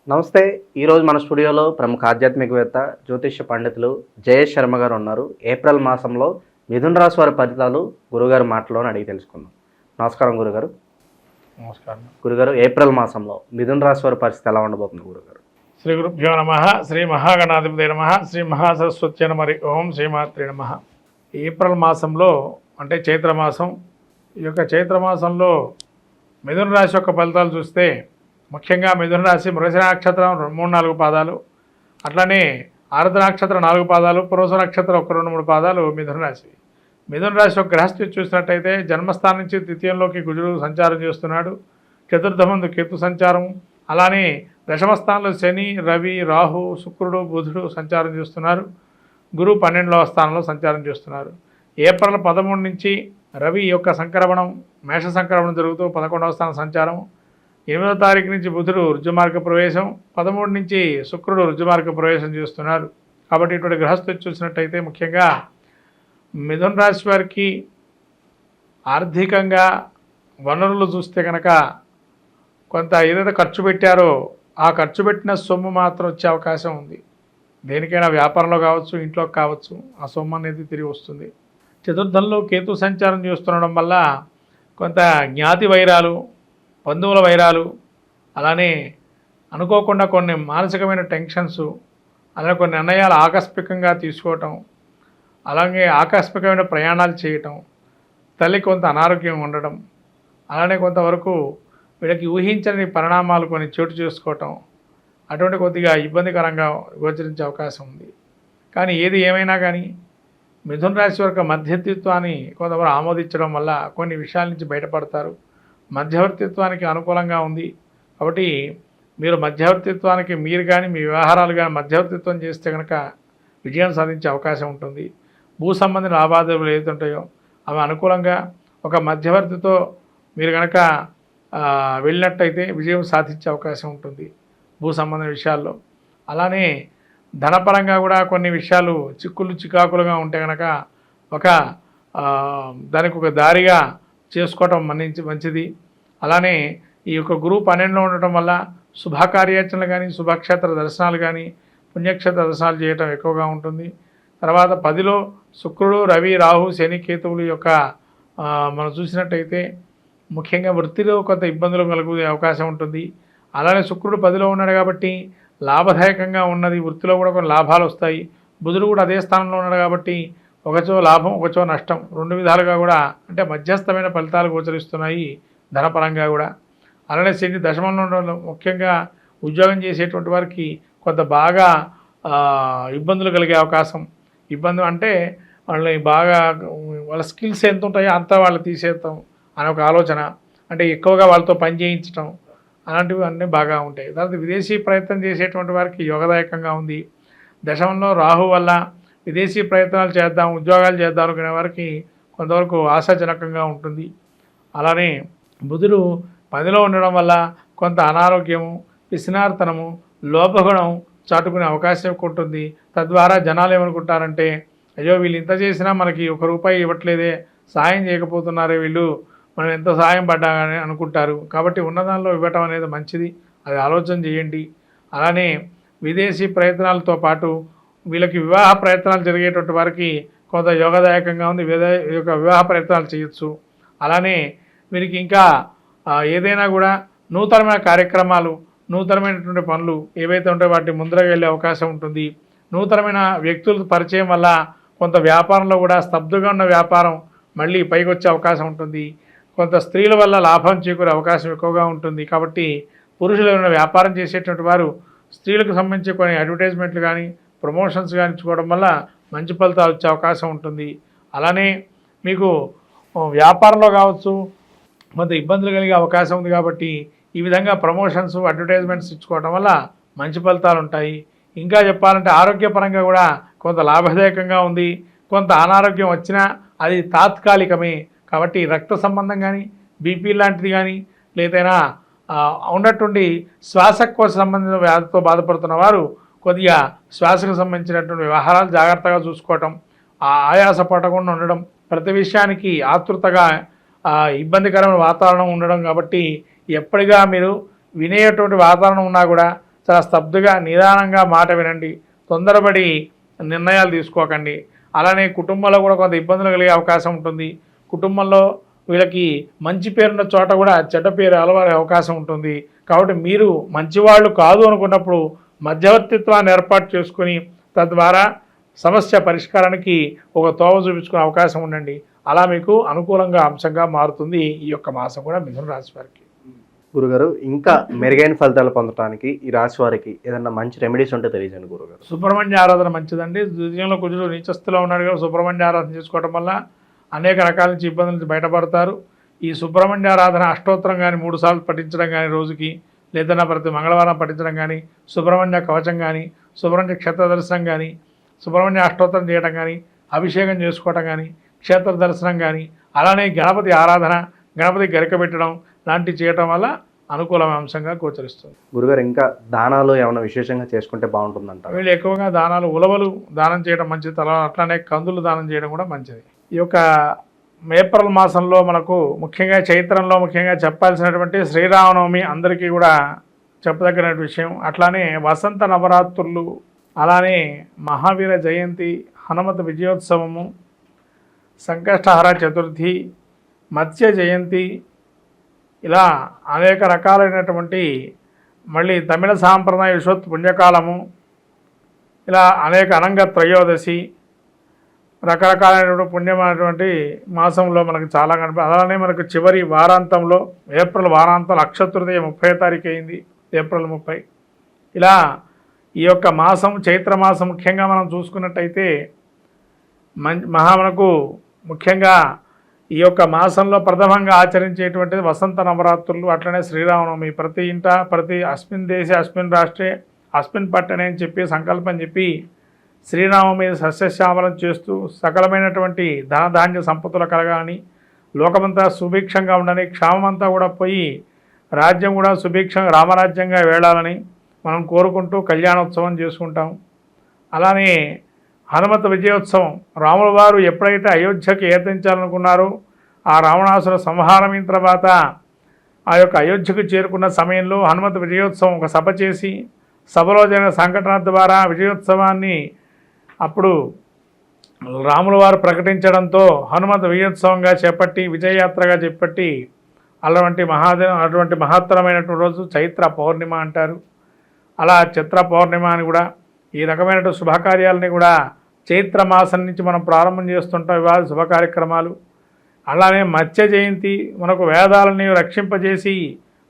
నమస్తే. ఈరోజు మన స్టూడియోలో ప్రముఖ ఆధ్యాత్మికవేత్త, జ్యోతిష్య పండితులు జయేష్ శర్మ గారు ఉన్నారు. ఏప్రిల్ మాసంలో మిథున రాశి వారి ఫలితాలు గురుగారు మాటలోనే అడిగి తెలుసుకుందాం. నమస్కారం గురుగారు. నమస్కారం గురుగారు, ఏప్రిల్ మాసంలో మిథున రాశి వారి పరిస్థితి ఎలా ఉండబోతుంది గురుగారు? శ్రీ గురుభ్యో నమ. శ్రీ మహాగణాధిపతి నమ. శ్రీ మహాసరస్వతి నమరి. ఓం శ్రీమాత్రే నమ. ఏప్రిల్ మాసంలో అంటే చైత్రమాసం, ఈ యొక్క చైత్రమాసంలో మిథున రాశి యొక్క ఫలితాలు చూస్తే ముఖ్యంగా మిథున రాశి మృగశిర నక్షత్రం 3-4 పాదాలు, అట్లనే ఆరుద్ర నక్షత్రం 4 పాదాలు, పురోస నక్షత్రం 1-2-3 పాదాలు మిథున రాశి. మిథున రాశి యొక్క గ్రహస్థితి చూసినట్టయితే జన్మస్థానం నుంచి ద్వితీయంలోకి కుజుడు సంచారం చేస్తున్నాడు. చతుర్థమందు కేతు సంచారం, అలానే దశమస్థానంలో శని, రవి, రాహు, శుక్రుడు, బుధుడు సంచారం చేస్తున్నారు. గురువు 12వ స్థానంలో సంచారం చేస్తున్నారు. ఏప్రిల్ 13 నుంచి రవి యొక్క సంక్రమణం, మేష సంక్రమణం జరుగుతూ 11వ స్థానం సంచారం. 8వ తారీఖు నుంచి బుధుడు రుజుమార్గ ప్రవేశం, 13 నుంచి శుక్రుడు రుజుమార్గ ప్రవేశం చేస్తున్నారు. కాబట్టి ఇటువంటి గ్రహస్థితి చూసినట్టయితే ముఖ్యంగా మిథున రాశి వారికి ఆర్థికంగా వనరులు చూస్తే కనుక కొంత ఏదైతే ఖర్చు పెట్టారో ఆ ఖర్చు పెట్టిన సొమ్ము మాత్రం వచ్చే అవకాశం ఉంది. దేనికైనా వ్యాపారంలో కావచ్చు, ఇంట్లో కావచ్చు, ఆ సొమ్ము అనేది తిరిగి వస్తుంది. చతుర్థంలో కేతు సంచారం చేస్తుండడం వల్ల కొంత జ్ఞాతి వైరాలు, బంధువుల వైరాలు, అలానే అనుకోకుండా కొన్ని మానసికమైన టెన్షన్స్, అలానే కొన్ని నిర్ణయాలు ఆకస్మికంగా తీసుకోవటం, అలాగే ఆకస్మికమైన ప్రయాణాలు చేయటం, తల్లి కొంత అనారోగ్యం ఉండడం, అలానే కొంతవరకు వీళ్ళకి ఊహించని పరిణామాలు కొన్ని చోటు చేసుకోవటం, అటువంటి కొద్దిగా ఇబ్బందికరంగా గోచరించే అవకాశం ఉంది. కానీ ఏది ఏమైనా కానీ మిథున రాశి వరకు మధ్యవర్తిత్వాన్ని కొంతవరకు ఆమోదించడం వల్ల కొన్ని విషయాల నుంచి బయటపడతారు. మధ్యవర్తిత్వానికి అనుకూలంగా ఉంది. కాబట్టి మీరు మధ్యవర్తిత్వానికి మీరు కానీ మీ వ్యవహారాలు కానీ మధ్యవర్తిత్వం చేస్తే కనుక విజయం సాధించే అవకాశం ఉంటుంది. భూ సంబంధ లావాదేవీలు ఏదైతుంటాయో అవి అనుకూలంగా ఒక మధ్యవర్తితో మీరు కనుక వెళ్ళినట్టయితే విజయం సాధించే అవకాశం ఉంటుంది భూ సంబంధ విషయాల్లో. అలానే ధనపరంగా కూడా కొన్ని విషయాలు చికాకులుగా ఉంటే కనుక దానికి ఒక దారిగా చేసుకోవటం మంచిది. అలానే ఈ యొక్క గురువు 12లో ఉండటం వల్ల శుభకార్యాచరణలు కానీ, శుభక్షేత్ర దర్శనాలు కానీ, పుణ్యక్షేత్ర దర్శనాలు చేయటం ఎక్కువగా ఉంటుంది. తర్వాత 10లో శుక్రుడు, రవి, రాహు, శని, కేతువులు యొక్క మనం చూసినట్టయితే ముఖ్యంగా వృత్తిలో కొంత ఇబ్బందులు కలుగునే అవకాశం ఉంటుంది. అలానే శుక్రుడు 10లో ఉన్నాడు కాబట్టి లాభదాయకంగా ఉన్నది, వృత్తిలో కూడా కొన్ని లాభాలు వస్తాయి. బుధుడు కూడా అదే స్థానంలో ఉన్నాడు కాబట్టి ఒకచో లాభం, ఒకచో నష్టం, రెండు విధాలుగా కూడా అంటే మధ్యస్థమైన ఫలితాలు గోచరిస్తున్నాయి ధనపరంగా కూడా. అలానే శని దశమంలో ఉండడం ముఖ్యంగా ఉద్యోగం చేసేటువంటి వారికి కొంత బాగా ఇబ్బందులు కలిగే అవకాశం. ఇబ్బంది అంటే వాళ్ళని బాగా వాళ్ళ స్కిల్స్ ఎంత ఉంటాయో అంతా వాళ్ళు తీసేస్తాం అనే ఒక ఆలోచన, అంటే ఎక్కువగా వాళ్ళతో పని చేయించడం, అలాంటివి అన్నీ బాగా ఉంటాయి. తర్వాత విదేశీ ప్రయత్నం చేసేటువంటి వారికి యోగదాయకంగా ఉంది. దశమంలో రాహు వల్ల విదేశీ ప్రయత్నాలు చేద్దాం, ఉద్యోగాలు చేద్దాం అనుకునే వారికి కొంతవరకు ఆశాజనకంగా ఉంటుంది. అలానే బుధుడు 10లో ఉండడం వల్ల కొంత అనారోగ్యము, పిసినార్తనము, లోపగుణం చాటుకునే అవకాశం ఎక్కువ ఉంటుంది. తద్వారా జనాలు ఏమనుకుంటారంటే అయ్యో వీళ్ళు ఇంత చేసినా మనకి ₹1 ఇవ్వట్లేదే, సాయం చేయకపోతున్నారే వీళ్ళు, మనం ఎంత సాయం పడ్డామని అనుకుంటారు. కాబట్టి ఉన్నదానిలో ఇవ్వటం అనేది మంచిది, అది ఆలోచన చేయండి. అలానే విదేశీ ప్రయత్నాలతో పాటు వీళ్ళకి వివాహ ప్రయత్నాలు జరిగేటువంటి వారికి కొంత యోగదాయకంగా ఉంది. ఈ యొక్క వివాహ ప్రయత్నాలు చేయొచ్చు. అలానే వీరికి ఇంకా ఏదైనా కూడా నూతనమైన కార్యక్రమాలు, నూతనమైనటువంటి పనులు ఏవైతే ఉంటాయో వాటి ముందరకు వెళ్ళే అవకాశం ఉంటుంది. నూతనమైన వ్యక్తుల పరిచయం వల్ల కొంత వ్యాపారంలో కూడా స్తబ్దుగా ఉన్న వ్యాపారం మళ్ళీ పైకి వచ్చే అవకాశం ఉంటుంది. కొంత స్త్రీల వల్ల లాభం చేకూరే అవకాశం ఎక్కువగా ఉంటుంది. కాబట్టి పురుషులు ఏమైనా వ్యాపారం చేసేటువంటి వారు స్త్రీలకు సంబంధించి కొన్ని అడ్వర్టైజ్మెంట్లు కానీ, ప్రమోషన్స్ కానీ ఇచ్చుకోవడం వల్ల మంచి ఫలితాలు వచ్చే అవకాశం ఉంటుంది. అలానే మీకు వ్యాపారంలో కావచ్చు కొంత ఇబ్బందులు కలిగే అవకాశం ఉంది. కాబట్టి ఈ విధంగా ప్రమోషన్స్, అడ్వర్టైజ్మెంట్స్ ఇచ్చుకోవడం వల్ల మంచి ఫలితాలు ఉంటాయి. ఇంకా చెప్పాలంటే ఆరోగ్యపరంగా కూడా కొంత లాభదాయకంగా ఉంది. కొంత అనారోగ్యం వచ్చినా అది తాత్కాలికమే. కాబట్టి రక్త సంబంధం కానీ, బీపీ లాంటిది కానీ, లేదైనా ఉన్నటువంటి శ్వాసకోశ సంబంధించిన వ్యాధితో బాధపడుతున్న వారు కొద్దిగా శ్వాసకు సంబంధించినటువంటి వ్యవహారాలు జాగ్రత్తగా చూసుకోవటం, ఆయాస పడకుండా ఉండడం, ప్రతి విషయానికి ఆతృతగా ఇబ్బందికరమైన వాతావరణం ఉండడం. కాబట్టి ఎప్పటిగా మీరు వినేటువంటి వాతావరణం ఉన్నా కూడా చాలా స్తబ్దుగా నిదానంగా మాట వినండి, తొందరపడి నిర్ణయాలు తీసుకోకండి. అలానే కుటుంబంలో కూడా కొంత ఇబ్బందులు కలిగే అవకాశం ఉంటుంది. కుటుంబంలో వీళ్ళకి మంచి పేరున్న చోట కూడా చెడ్డ పేరు అలవారే అవకాశం ఉంటుంది. కాబట్టి మీరు మంచివాళ్ళు కాదు అనుకున్నప్పుడు మధ్యవర్తిత్వాన్ని ఏర్పాటు చేసుకుని తద్వారా సమస్య పరిష్కారానికి ఒక తోవ చూపించుకునే అవకాశం ఉండండి. అలా మీకు అనుకూలంగా అంశంగా మారుతుంది ఈ యొక్క మాసం కూడా మిథున రాశి వారికి. గురుగారు, ఇంకా మెరుగైన ఫలితాలు పొందడానికి ఈ రాశి వారికి ఏదన్నా మంచి రెమెడీస్ ఉంటే తెలియజండి గురుగారు. సుబ్రహ్మణ్య ఆరాధన మంచిదండి. ద్వితీయంలో కుజుడు నీచస్థితిలో ఉన్నాడు కదా, సుబ్రహ్మణ్య ఆరాధన చేసుకోవడం వల్ల అనేక రకాల నుంచి ఇబ్బందుల నుంచి బయటపడతారు. ఈ సుబ్రహ్మణ్య ఆరాధన అష్టోత్తరం కానీ 3 సార్లు పఠించడం కానీ రోజుకి, లేదా ప్రతి మంగళవారం పఠించడం కానీ, సుబ్రహ్మణ్య కవచం కానీ, సుబ్రహ్మణ్య క్షేత్ర దర్శనం కానీ, సుబ్రహ్మణ్య అష్టోత్తరం చేయడం కానీ, అభిషేకం చేసుకోవడం కానీ, క్షేత్ర దర్శనం కానీ, అలానే గణపతి ఆరాధన, గణపతి గరిక పెట్టడం లాంటివి చేయటం వల్ల అనుకూలమైన అంశంగా గోచరిస్తుంది. గురుగారు, ఇంకా దానాలు ఏమైనా విశేషంగా చేసుకుంటే బాగుంటుందంట? వీళ్ళు ఎక్కువగా దానాలు, ఉలవలు దానం చేయడం మంచిది. అట్లానే కందులు దానం చేయడం కూడా మంచిది. ఈ యొక్క ఏప్రిల్ మాసంలో మనకు ముఖ్యంగా చైత్రంలో ముఖ్యంగా చెప్పాల్సినటువంటి శ్రీరామనవమి అందరికీ కూడా చెప్పదగిన విషయం. అట్లానే వసంత నవరాత్రులు, అలానే మహావీర జయంతి, హనుమత విజయోత్సవము, సంకష్టహర చతుర్థి, మత్స్య జయంతి, ఇలా అనేక రకాలైనటువంటి మళ్ళీ తమిళ సాంప్రదాయ విశ్వత్ పుణ్యకాలము, ఇలా అనేక అనంగ త్రయోదశి, రకరకాలైనటువంటి పుణ్యమైనటువంటి మాసంలో మనకు చాలా అలానే మనకు చివరి వారాంతంలో ఏప్రిల్ వారాంతం అక్షతృతీయ 30వ తారీఖు అయింది, ఏప్రిల్ 30. ఇలా ఈ యొక్క మాసం చైత్ర మాసం ముఖ్యంగా మనం చూసుకున్నట్టయితే మనకు ముఖ్యంగా ఈ యొక్క మాసంలో ప్రథమంగా ఆచరించేటువంటిది వసంత నవరాత్రులు, అట్లనే శ్రీరామనవమి. ప్రతి ఇంట ప్రతి అస్మిన్ దేశే అస్మిన్ రాష్ట్రే అస్మిన్ పట్టణే అని చెప్పి సంకల్పం చెప్పి శ్రీరామ మీద సస్యశ్యామలం చేస్తూ సకలమైనటువంటి ధనధాన్య సంపత్తులు కలగాలని, లోకమంతా సుభిక్షంగా ఉండని, క్షామమంతా కూడా పోయి రాజ్యం కూడా సుభిక్షంగా రామరాజ్యంగా వేళాలని మనం కోరుకుంటూ కళ్యాణోత్సవం చేసుకుంటాం. అలానే హనుమత విజయోత్సవం, రాముల వారు ఎప్పుడైతే అయోధ్యకి ఏర్తించాలనుకున్నారో ఆ రావణాసుర సంహారమైన తర్వాత ఆ యొక్క అయోధ్యకు చేరుకున్న సమయంలో హనుమత విజయోత్సవం ఒక సభ చేసి, సభలో జరిగిన సంఘటన ద్వారా విజయోత్సవాన్ని అప్పుడు రాముల వారు ప్రకటించడంతో హనుమత విజయోత్సవంగా చేపట్టి విజయయాత్రగా చేపట్టి అటువంటి మహత్తరమైనటువంటి రోజు చైత్ర పౌర్ణిమ అంటారు. అలా చిత్ర పౌర్ణిమ అని కూడా ఈ రకమైనటువంటి శుభకార్యాలని కూడా చైత్ర మాసం నుంచి మనం ప్రారంభం చేస్తుంటాం ఇవాళ శుభ కార్యక్రమాలు. అలానే మత్స్య జయంతి, మనకు వేదాలని రక్షింపజేసి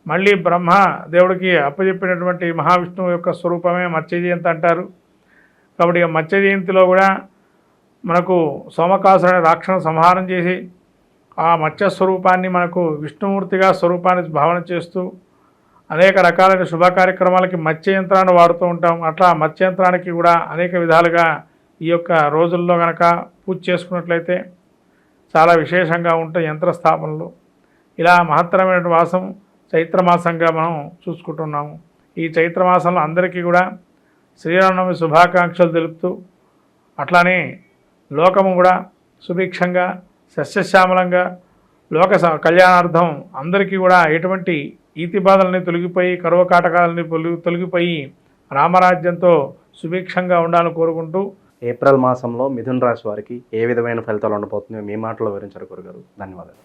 మళ్ళీ బ్రహ్మ దేవుడికి అప్పచెప్పినటువంటి మహావిష్ణువు యొక్క స్వరూపమే మత్స్య జయంతి అంటారు. కాబట్టి మత్స్య జయంతిలో కూడా మనకు సోమకాసురుని రాక్షణ సంహారం చేసి ఆ మత్స్య స్వరూపాన్ని మనకు విష్ణుమూర్తిగా స్వరూపాన్ని భావన చేస్తూ అనేక రకాలైన శుభ కార్యక్రమాలకి మత్స్య యంత్రాన్ని వాడుతూ ఉంటాం. అట్లా మత్స్య యంత్రానికి కూడా అనేక విధాలుగా ఈ యొక్క రోజుల్లో కనుక పూజ చేసుకున్నట్లయితే చాలా విశేషంగా ఉంటాయి యంత్రస్థాపనలు. ఇలా మహత్తరమైన మాసం చైత్రమాసంగా మనం చూసుకుంటున్నాము. ఈ చైత్రమాసంలో అందరికీ కూడా శ్రీరామనవమి శుభాకాంక్షలు తెలుపుతూ అట్లానే లోకము కూడా సుభిక్షంగా సస్యశ్యామలంగా లోక కళ్యాణార్థం అందరికీ కూడా ఎటువంటి ఈతి బాధలని తొలగిపోయి, కరువు కాటకాలని తొలగిపోయి రామరాజ్యంతో సుభిక్షంగా ఉండాలని కోరుకుంటూ ఏప్రిల్ మాసంలో మిథున రాశి వారికి ఏ విధమైన ఫలితాలు ఉండబోతున్నాయో మీ మాటలో వివరించారు గురుగారు. ధన్యవాదాలు.